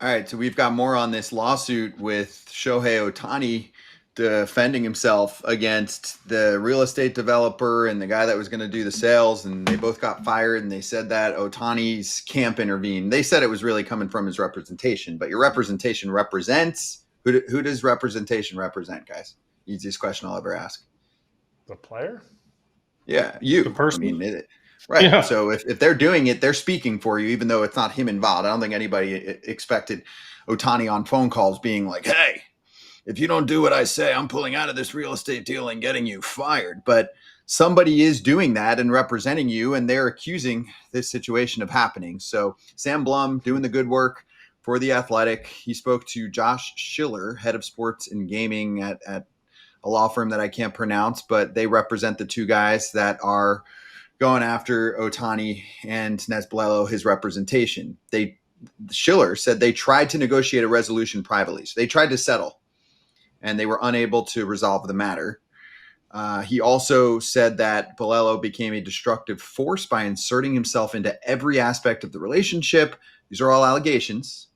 All right, so we've got more on this lawsuit with Shohei Ohtani defending himself against the real estate developer and the guy that was going to do the sales, and they both got fired. And they said that Ohtani's camp intervened. They said it was really coming from his representation, but your representation represents who does representation represent, guys? Easiest question I'll ever ask. The player? Yeah, The you. I person? mean, right. Yeah. So if they're doing it, they're speaking for you, even though it's not him involved. I don't think anybody expected Ohtani on phone calls being like, "Hey, if you don't do what I say, I'm pulling out of this real estate deal and getting you fired." But somebody is doing that and representing you, and they're accusing this situation of happening. So Sam Blum doing the good work for the Athletic. He spoke to Josh Schiller, head of sports and gaming at a law firm that I can't pronounce, but they represent the two guys that are going after Otani and Nesbalello, his representation. Schiller said they tried to negotiate a resolution privately. So they tried to settle and they were unable to resolve the matter. He also said that Bolello became a destructive force by inserting himself into every aspect of the relationship. These are all allegations.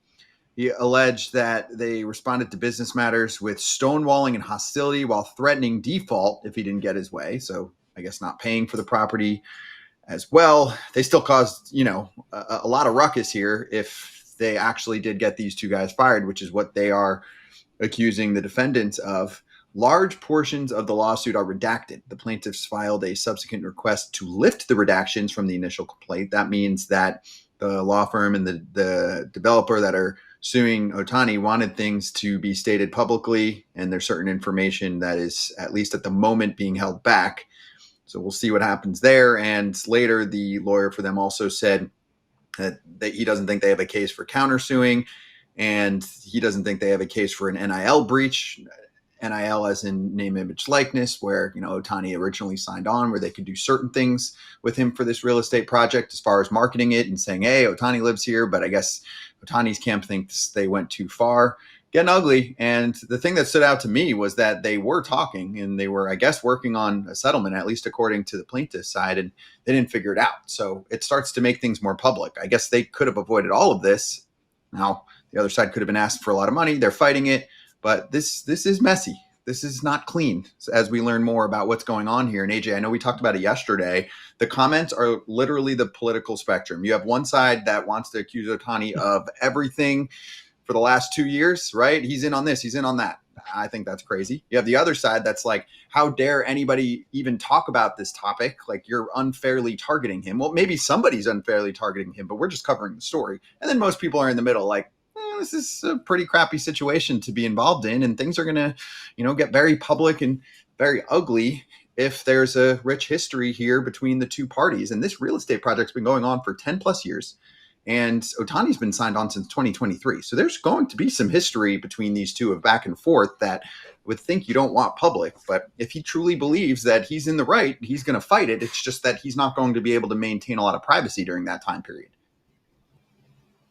He alleged that they responded to business matters with stonewalling and hostility while threatening default if he didn't get his way. So I guess not paying for the property as well. They still caused, a lot of ruckus here if they actually did get these two guys fired, which is what they are accusing the defendants of. Large portions of the lawsuit are redacted. The plaintiffs filed a subsequent request to lift the redactions from the initial complaint. That means that the law firm and the developer that are suing Otani wanted things to be stated publicly, and there's certain information that is, at least at the moment, being held back. So we'll see what happens there. And later, the lawyer for them also said that he doesn't think they have a case for countersuing, and he doesn't think they have a case for an NIL breach. NIL as in name, image, likeness, where Otani originally signed on, where they could do certain things with him for this real estate project as far as marketing it and saying, "Hey, Otani lives here," but I guess Otani's camp thinks they went too far. Getting ugly. And the thing that stood out to me was that they were talking and they were, I guess, working on a settlement, at least according to the plaintiff's side, and they didn't figure it out. So it starts to make things more public. I guess they could have avoided all of this. Now, the other side could have been asked for a lot of money. They're fighting it, but this is messy. This is not clean as we learn more about what's going on here. And AJ, I know we talked about it yesterday. The comments are literally the political spectrum. You have one side that wants to accuse Otani of everything for the last 2 years, right? He's in on this, he's in on that. I think that's crazy. You have the other side that's like, how dare anybody even talk about this topic? Like, you're unfairly targeting him. Well, maybe somebody's unfairly targeting him, but we're just covering the story. And then most people are in the middle, like, this is a pretty crappy situation to be involved in, and things are going to, get very public and very ugly if there's a rich history here between the two parties. And this real estate project's been going on for 10 plus years. And Otani's been signed on since 2023. So there's going to be some history between these two of back and forth that would think you don't want public. But if he truly believes that he's in the right, he's going to fight it. It's just that he's not going to be able to maintain a lot of privacy during that time period.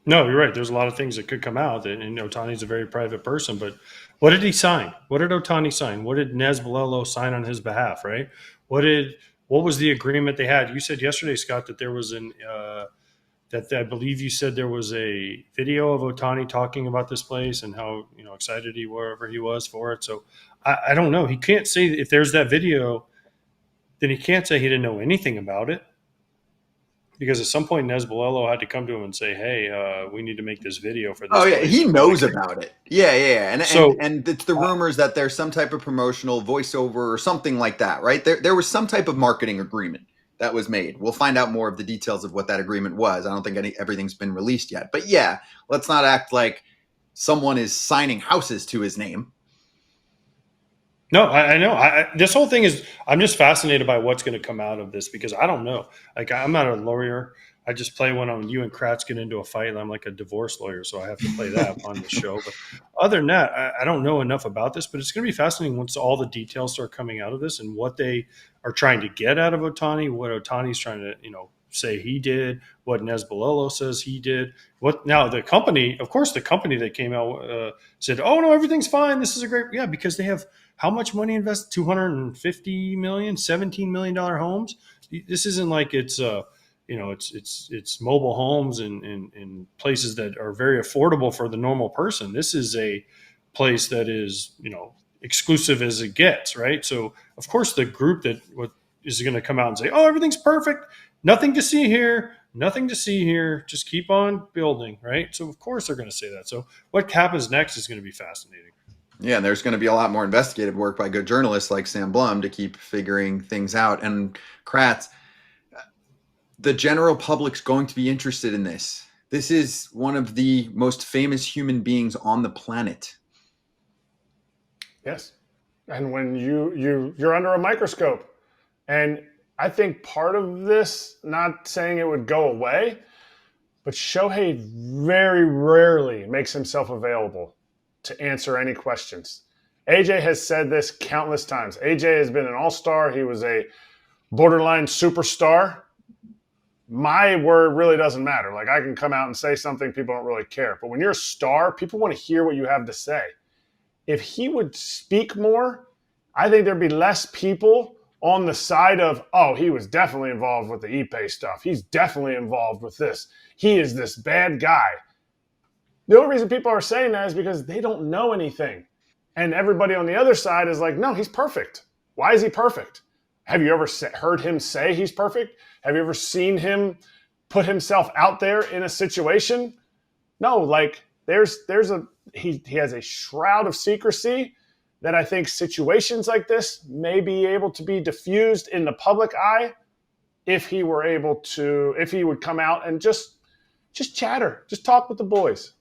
No, you're right. There's a lot of things that could come out. And Otani's a very private person. But what did he sign? What did Otani sign? What did Nesbalello sign on his behalf, right? What was the agreement they had? You said yesterday, Scott, that there was that I believe you said there was a video of Otani talking about this place and how excited he wherever he was for it. So I don't know. He can't say, if there's that video, then he can't say he didn't know anything about it, because at some point Nesbalello had to come to him and say, "Hey, we need to make this video for this Oh yeah, place." he So like, knows about it. Yeah. And and so and it's the rumors that there's some type of promotional voiceover or something like that, right? There was some type of marketing agreement that was made. We'll find out more of the details of what that agreement was. I don't think everything's been released yet. But yeah, let's not act like someone is signing houses to his name. no, I know. This whole thing is, I'm just fascinated by what's going to come out of this, because I don't know. Like, I'm not a lawyer. I just play one on you and Kratz get into a fight, and I'm like a divorce lawyer, so I have to play that on the show. But other than that, I don't know enough about this. But it's going to be fascinating once all the details start coming out of this and what they are trying to get out of Otani, what Otani's trying to say he did, what Nesbalello says he did. What now? The company, of course, the company that came out said, "Oh no, everything's fine. This is a great because they have." How much money invested? 250 million, $17 million homes. This isn't like it's it's mobile homes and places that are very affordable for the normal person. This is a place that is, exclusive as it gets, right? So of course the group that is going to come out and say, "Oh, everything's perfect, nothing to see here, nothing to see here, just keep on building," right? So of course they're going to say that. So what happens next is going to be fascinating. Yeah, and there's going to be a lot more investigative work by good journalists like Sam Blum to keep figuring things out. And Kratz, the general public's going to be interested in this. This is one of the most famous human beings on the planet. Yes. And when you're under a microscope, and I think part of this, not saying it would go away, but Shohei very rarely makes himself available to answer any questions. AJ has said this countless times. AJ has been an all-star. He was a borderline superstar. My word really doesn't matter. Like, I can come out and say something, people don't really care. But when you're a star, people want to hear what you have to say. If he would speak more, I think there'd be less people on the side of, oh, he was definitely involved with the Ipe stuff. He's definitely involved with this. He is this bad guy. The only reason people are saying that is because they don't know anything. And everybody on the other side is like, no, he's perfect. Why is he perfect? Have you ever heard him say he's perfect? Have you ever seen him put himself out there in a situation? No, like he has a shroud of secrecy that I think situations like this may be able to be diffused in the public eye if he would come out and just chatter, just talk with the boys.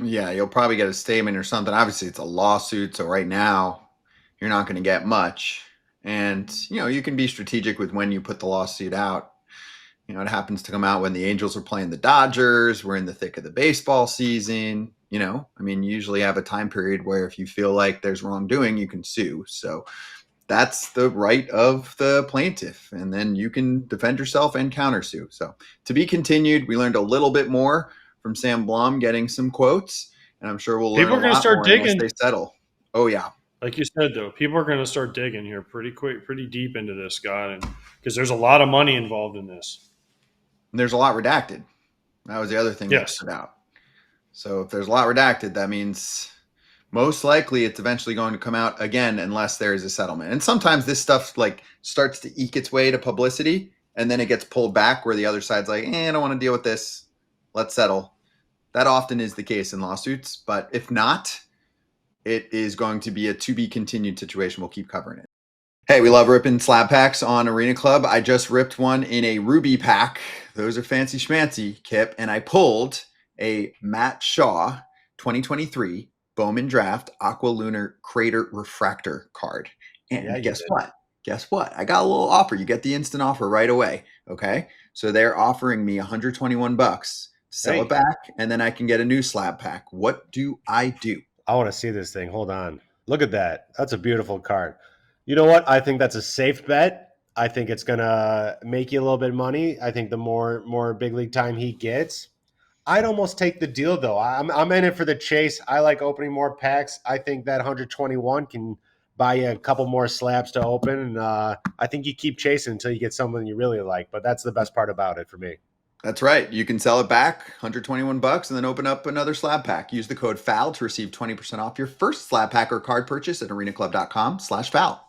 Yeah, you'll probably get a statement or something. Obviously, it's a lawsuit, so right now you're not going to get much. And, you can be strategic with when you put the lawsuit out. It happens to come out when the Angels are playing the Dodgers. We're in the thick of the baseball season. You usually have a time period where if you feel like there's wrongdoing, you can sue. So that's the right of the plaintiff. And then you can defend yourself and countersue. So to be continued, we learned a little bit more from Sam Blum, getting some quotes. And I'm sure we'll learn People are a going to lot start more digging. unless they settle. Oh, yeah. Like you said, though, people are going to start digging here pretty quick, pretty deep into this, Scott, and because there's a lot of money involved in this. And there's a lot redacted. That was the other thing that stood out. So if there's a lot redacted, that means most likely it's eventually going to come out again unless there is a settlement. And sometimes this stuff starts to eke its way to publicity, and then it gets pulled back where the other side's like, I don't want to deal with this. Let's settle. That often is the case in lawsuits. But if not, it is going to be a to be continued situation. We'll keep covering it. Hey, we love ripping slab packs on Arena Club. I just ripped one in a ruby pack. Those are fancy schmancy, Kip. And I pulled a Matt Shaw 2023 Bowman Draft Aqua Lunar Crater Refractor card. And guess what? Guess what? I got a little offer. You get the instant offer right away. Okay. So they're offering me $121 to sell it back, and then I can get a new slab pack. What do I do? I want to see this thing. Hold on. Look at that. That's a beautiful card. You know what? I think that's a safe bet. I think it's going to make you a little bit of money. I think the more big league time he gets, I'd almost take the deal, though. I'm in it for the chase. I like opening more packs. I think that 121 can buy you a couple more slabs to open. And I think you keep chasing until you get someone you really like. But that's the best part about it for me. That's right. You can sell it back, $121, and then open up another slab pack. Use the code FOUL to receive 20% off your first slab pack or card purchase at arenaclub.com/foul.